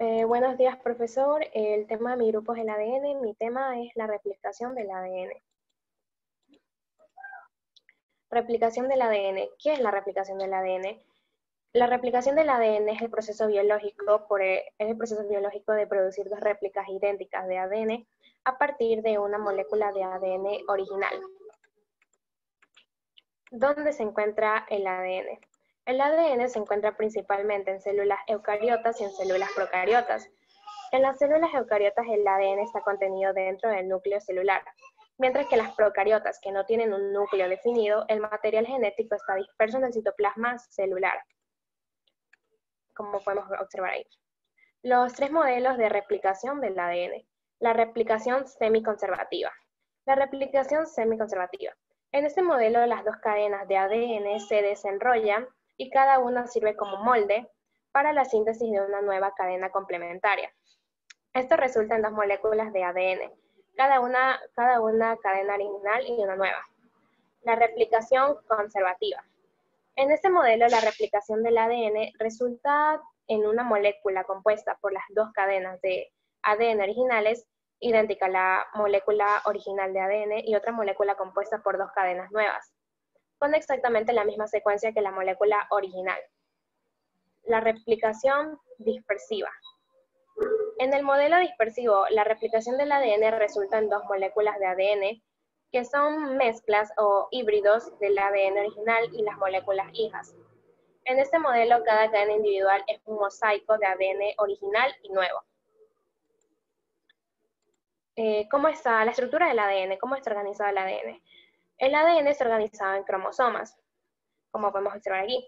Buenos días, profesor. El tema de mi grupo es el ADN. Mi tema es la replicación del ADN. Replicación del ADN. ¿Qué es la replicación del ADN? La replicación del ADN es el proceso biológico, de producir dos réplicas idénticas de ADN a partir de una molécula de ADN original. ¿Dónde se encuentra el ADN? El ADN se encuentra principalmente en células eucariotas y en células procariotas. En las células eucariotas el ADN está contenido dentro del núcleo celular, mientras que en las procariotas, que no tienen un núcleo definido, el material genético está disperso en el citoplasma celular, como podemos observar ahí. Los tres modelos de replicación del ADN. La replicación semiconservativa. La replicación semiconservativa. En este modelo las dos cadenas de ADN se desenrollan y cada una sirve como molde para la síntesis de una nueva cadena complementaria. Esto resulta en dos moléculas de ADN, cada una cadena original y una nueva. La replicación conservativa. En este modelo, la replicación del ADN resulta en una molécula compuesta por las dos cadenas de ADN originales, idéntica a la molécula original de ADN, y otra molécula compuesta por dos cadenas nuevas, con exactamente la misma secuencia que la molécula original. La replicación dispersiva. En el modelo dispersivo, la replicación del ADN resulta en dos moléculas de ADN que son mezclas o híbridos del ADN original y las moléculas hijas. En este modelo, cada cadena individual es un mosaico de ADN original y nuevo. ¿Cómo está la estructura del ADN? ¿Cómo está organizado el ADN? El ADN está organizado en cromosomas, como podemos observar aquí.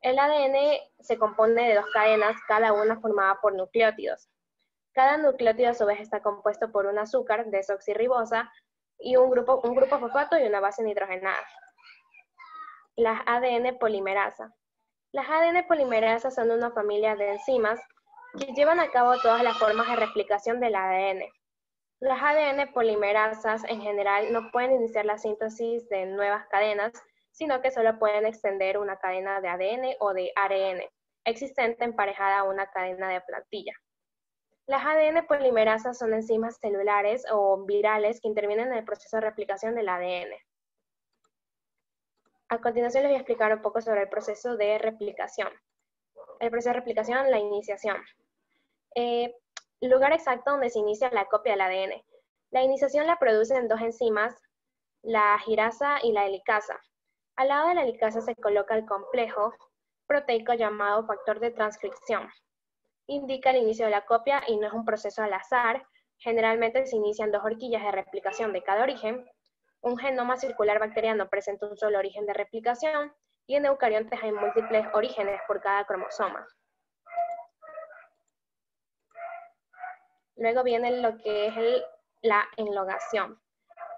El ADN se compone de dos cadenas, cada una formada por nucleótidos. Cada nucleótido a su vez está compuesto por un azúcar desoxirribosa y un grupo fosfato y una base nitrogenada. Las ADN polimerasa. Las ADN polimerasas son una familia de enzimas que llevan a cabo todas las formas de replicación del ADN. Las ADN polimerasas en general no pueden iniciar la síntesis de nuevas cadenas, sino que solo pueden extender una cadena de ADN o de ARN existente emparejada a una cadena de plantilla. Las ADN polimerasas son enzimas celulares o virales que intervienen en el proceso de replicación del ADN. A continuación les voy a explicar un poco sobre el proceso de replicación. El proceso de replicación, la iniciación. Lugar exacto donde se inicia la copia del ADN. La iniciación la producen dos enzimas, la girasa y la helicasa. Al lado de la helicasa se coloca el complejo proteico llamado factor de transcripción. Indica el inicio de la copia y no es un proceso al azar. Generalmente se inician dos horquillas de replicación de cada origen. Un genoma circular bacteriano presenta un solo origen de replicación y en eucariontes hay múltiples orígenes por cada cromosoma. Luego viene lo que es la enlogación.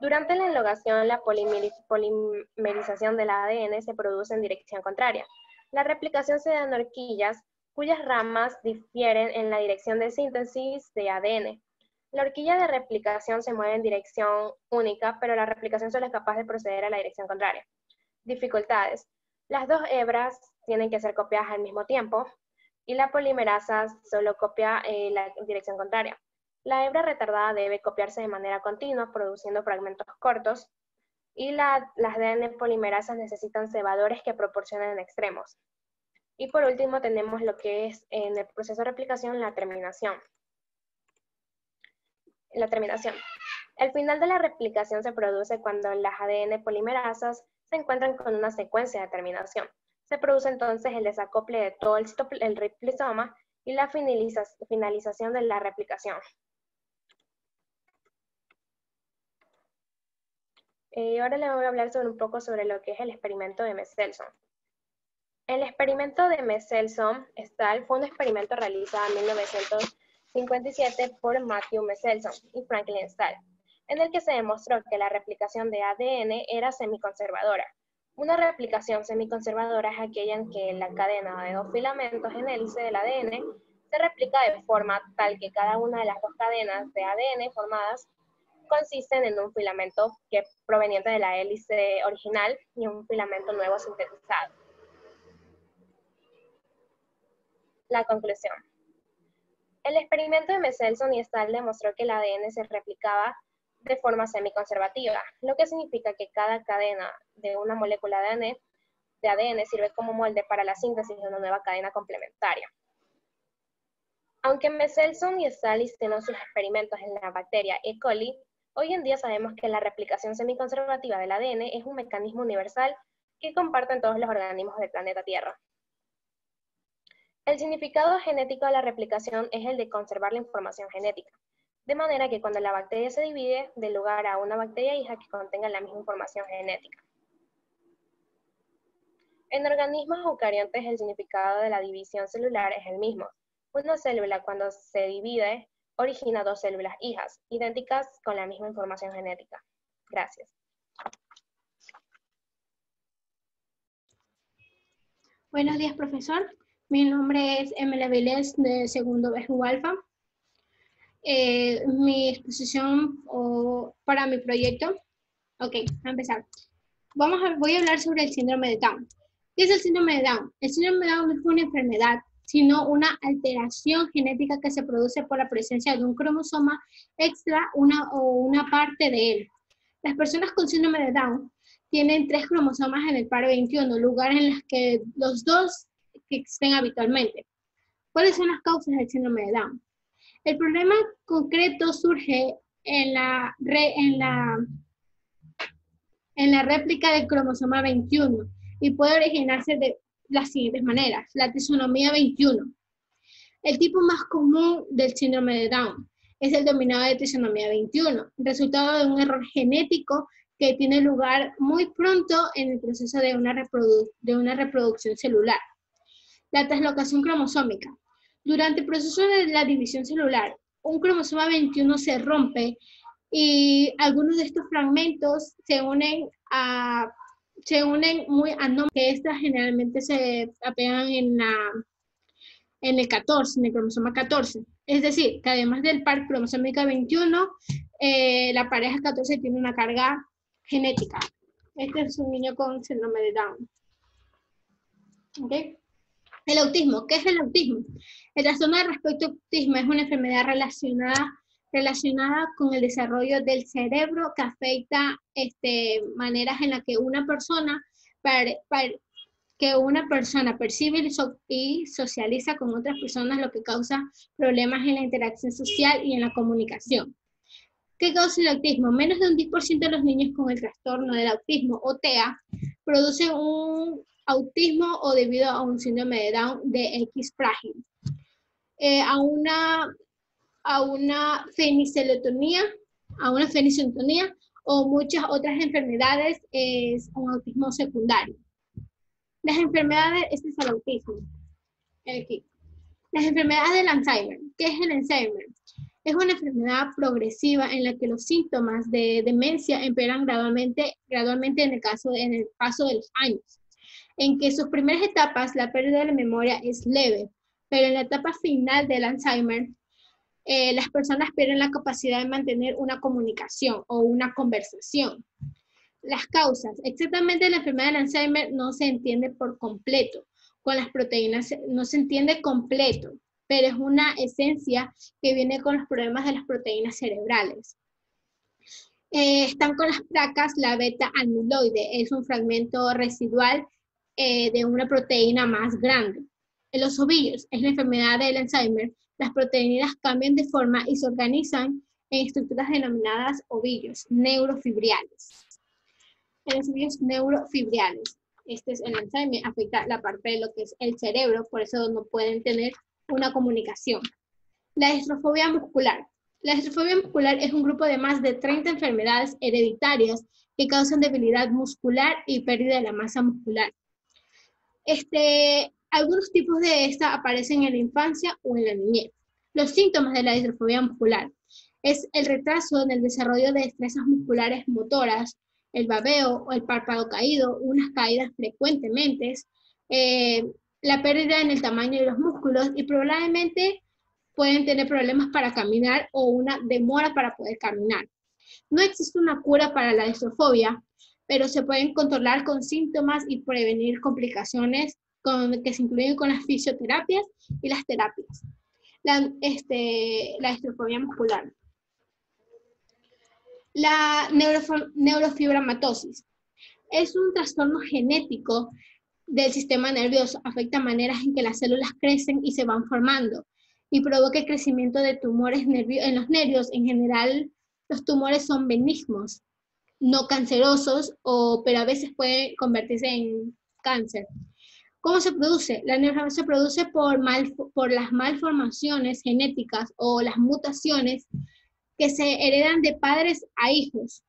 Durante la enlogación, la polimerización del ADN se produce en dirección contraria. La replicación se da en horquillas cuyas ramas difieren en la dirección de síntesis de ADN. La horquilla de replicación se mueve en dirección única, pero la replicación solo es capaz de proceder a la dirección contraria. Dificultades. Las dos hebras tienen que ser copiadas al mismo tiempo y la polimerasa solo copia la dirección contraria. La hebra retardada debe copiarse de manera continua, produciendo fragmentos cortos, y las ADN polimerasas necesitan cebadores que proporcionen extremos. Y por último tenemos lo que es en el proceso de replicación la terminación. El final de la replicación se produce cuando las ADN polimerasas se encuentran con una secuencia de terminación. Se produce entonces el desacople de todo el ribosoma y la finalización de la replicación. Ahora les voy a hablar un poco sobre lo que es el experimento de Mendelssohn. El experimento de Mendelssohn-Stahl fue un experimento realizado en 1957 por Matthew Mendelssohn y Franklin Stahl, en el que se demostró que la replicación de ADN era semiconservadora. Una replicación semiconservadora es aquella en que la cadena de dos filamentos en hélice del ADN se replica de forma tal que cada una de las dos cadenas de ADN formadas consisten en un filamento proveniente de la hélice original y un filamento nuevo sintetizado. La conclusión. El experimento de Mendelssohn y Stahl demostró que el ADN se replicaba de forma semiconservativa, lo que significa que cada cadena de una molécula de ADN sirve como molde para la síntesis de una nueva cadena complementaria. Aunque Mendelssohn y Stahl hicieron sus experimentos en la bacteria E. coli, hoy en día sabemos que la replicación semiconservativa del ADN es un mecanismo universal que comparten todos los organismos del planeta Tierra. El significado genético de la replicación es el de conservar la información genética, de manera que cuando la bacteria se divide, dé lugar a una bacteria hija que contenga la misma información genética. En organismos eucariontes el significado de la división celular es el mismo. Una célula cuando se divide origina dos células hijas, idénticas con la misma información genética. Gracias. Buenos días, profesor. Mi nombre es Emily Vilés, de segundo BGU Alfa. Mi exposición para mi proyecto. Ok, a empezar. Voy a hablar sobre el síndrome de Down. ¿Qué es el síndrome de Down? El síndrome de Down no es una enfermedad, sino una alteración genética que se produce por la presencia de un cromosoma extra o una parte de él. Las personas con síndrome de Down tienen 3 cromosomas en el par 21, lugares en los que los 2 que existen habitualmente. ¿Cuáles son las causas del síndrome de Down? El problema concreto surge en la réplica del cromosoma 21 y puede originarse de las siguientes maneras. La trisonomía 21. El tipo más común del síndrome de Down es el dominado de trisonomía 21, resultado de un error genético que tiene lugar muy pronto en el proceso de una reproducción celular. La translocación cromosómica. Durante el proceso de la división celular, un cromosoma 21 se rompe y algunos de estos fragmentos se unen muy anómalamente, que estas generalmente se apegan en el 14, en el cromosoma 14. Es decir, que además del par cromosómica 21, la pareja 14 tiene una carga genética. Este es un niño con síndrome de Down. ¿Okay? El autismo. ¿Qué es el autismo? El trastorno de respecto autismo es una enfermedad relacionada con el desarrollo del cerebro que afecta maneras en las que una persona percibe y socializa con otras personas, lo que causa problemas en la interacción social y en la comunicación. ¿Qué causa el autismo? Menos de un 10% de los niños con el trastorno del autismo o TEA producen un autismo o debido a un síndrome de Down de X frágil. A una fenilcetonía o muchas otras enfermedades es un autismo secundario. Las enfermedades, este es el autismo. Aquí. Las enfermedades del Alzheimer. ¿Qué es el Alzheimer? Es una enfermedad progresiva en la que los síntomas de demencia empeoran gradualmente en el paso de los años, en que en sus primeras etapas la pérdida de la memoria es leve, pero en la etapa final del Alzheimer, las personas pierden la capacidad de mantener una comunicación o una conversación. Las causas. Exactamente la enfermedad del Alzheimer no se entiende por completo. Con las proteínas no se entiende completo, pero es una esencia que viene con los problemas de las proteínas cerebrales. Están con las placas, la beta-amiloide es un fragmento residual de una proteína más grande. En los ovillos es la enfermedad del Alzheimer. Las proteínas cambian de forma y se organizan en estructuras denominadas ovillos neurofibriales. En los ovillos neurofibriales. Este es el Alzheimer, afecta la parte de lo que es el cerebro, por eso no pueden tener una comunicación. La distrofobia muscular. La distrofobia muscular es un grupo de más de 30 enfermedades hereditarias que causan debilidad muscular y pérdida de la masa muscular. Algunos tipos de esta aparecen en la infancia o en la niñez. Los síntomas de la distrofobia muscular es el retraso en el desarrollo de destrezas musculares motoras, el babeo o el párpado caído, unas caídas frecuentemente, la pérdida en el tamaño de los músculos y probablemente pueden tener problemas para caminar o una demora para poder caminar. No existe una cura para la distrofobia, pero se pueden controlar con síntomas y prevenir complicaciones que se incluyen con las fisioterapias y las terapias. la distrofia muscular. La neurofibromatosis es un trastorno genético del sistema nervioso, afecta maneras en que las células crecen y se van formando y provoca el crecimiento de tumores en los nervios. En general, los tumores son benignos, no cancerosos, pero a veces pueden convertirse en cáncer. ¿Cómo se produce? La neurofibromatosis se produce por las malformaciones genéticas o las mutaciones que se heredan de padres a hijos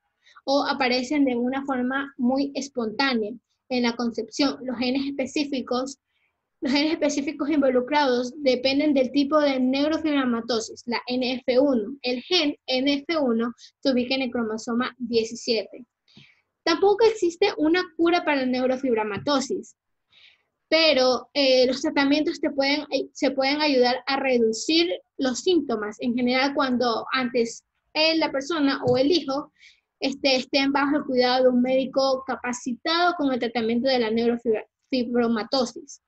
o aparecen de una forma muy espontánea en la concepción. Los genes específicos involucrados dependen del tipo de neurofibromatosis, la NF1. El gen NF1 se ubica en el cromosoma 17. Tampoco existe una cura para la neurofibromatosis, pero los tratamientos se pueden ayudar a reducir los síntomas. En general, cuando antes la persona o el hijo estén bajo el cuidado de un médico capacitado con el tratamiento de la neurofibromatosis.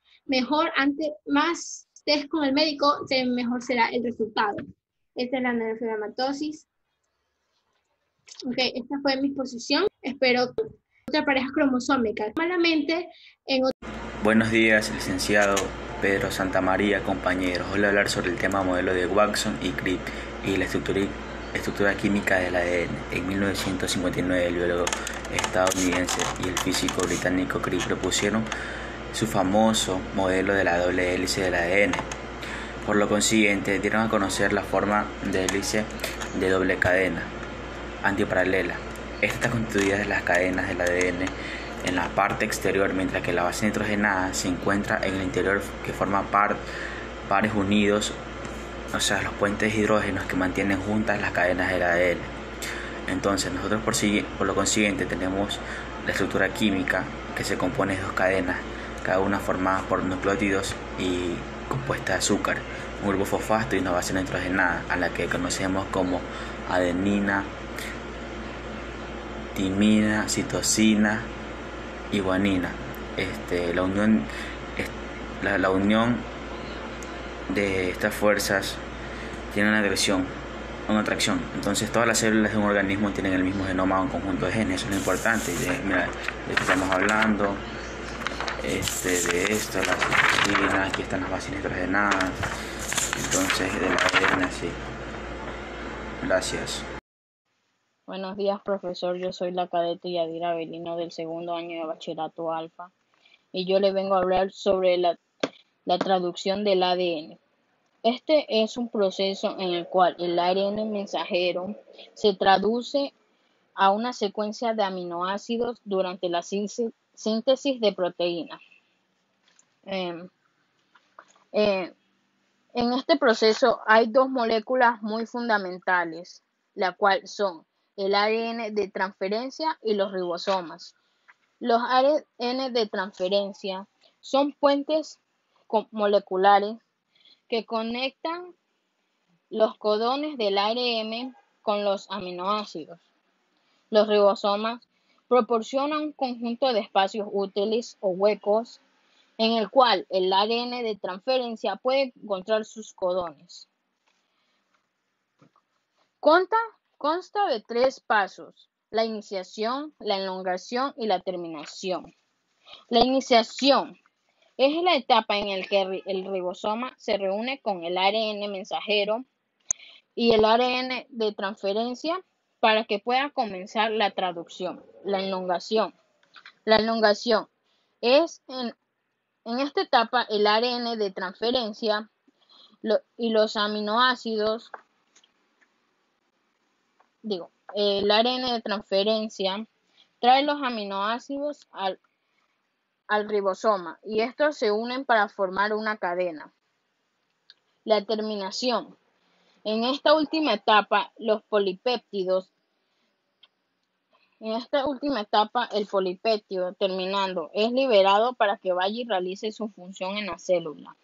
Más estés con el médico, mejor será el resultado. Esta es la neurofibromatosis. Ok, esta fue mi exposición. Espero que otra pareja cromosómica. Malamente, Buenos días, licenciado Pedro Santamaría, compañeros. Hoy voy a hablar sobre el tema modelo de Watson y Crick y la estructura química del ADN. En 1959, el biólogo estadounidense y el físico británico Crick propusieron su famoso modelo de la doble hélice del ADN. Por lo consiguiente, dieron a conocer la forma de hélice de doble cadena antiparalela. Esta está constituida de las cadenas del ADN en la parte exterior, mientras que la base nitrogenada se encuentra en el interior, que forma pares unidos, o sea, los puentes de hidrógenos que mantienen juntas las cadenas del ADN. Entonces, nosotros por lo consiguiente tenemos la estructura química, que se compone de dos cadenas, cada una formada por nucleótidos y compuesta de azúcar, un grupo fosfato y una base nitrogenada, a la que conocemos como adenina, timina, citosina y guanina. La unión de estas fuerzas tiene una atracción. Entonces todas las células de un organismo tienen el mismo genoma o un conjunto de genes. Eso es lo importante. Mira, de que estamos hablando, de esto, la citosina, aquí están las bases nitrogenadas. Entonces de la ADN así. Gracias. Buenos días, profesor. Yo soy la cadete Yadira Avelino del segundo año de bachillerato alfa y yo le vengo a hablar sobre la traducción del ADN. Este es un proceso en el cual el ARN mensajero se traduce a una secuencia de aminoácidos durante la síntesis de proteínas. En este proceso hay dos moléculas muy fundamentales, la cual son el ARN de transferencia y los ribosomas. Los ARN de transferencia son puentes moleculares que conectan los codones del ARN con los aminoácidos. Los ribosomas proporcionan un conjunto de espacios útiles o huecos en el cual el ARN de transferencia puede encontrar sus codones. Consta de 3 pasos: la iniciación, la elongación y la terminación. La iniciación es la etapa en la que el ribosoma se reúne con el ARN mensajero y el ARN de transferencia para que pueda comenzar la traducción. La elongación es en esta etapa el ARN de transferencia y los aminoácidos el ARN de transferencia trae los aminoácidos al ribosoma y estos se unen para formar una cadena. La terminación. En esta última etapa, el polipéptido terminando es liberado para que vaya y realice su función en la célula.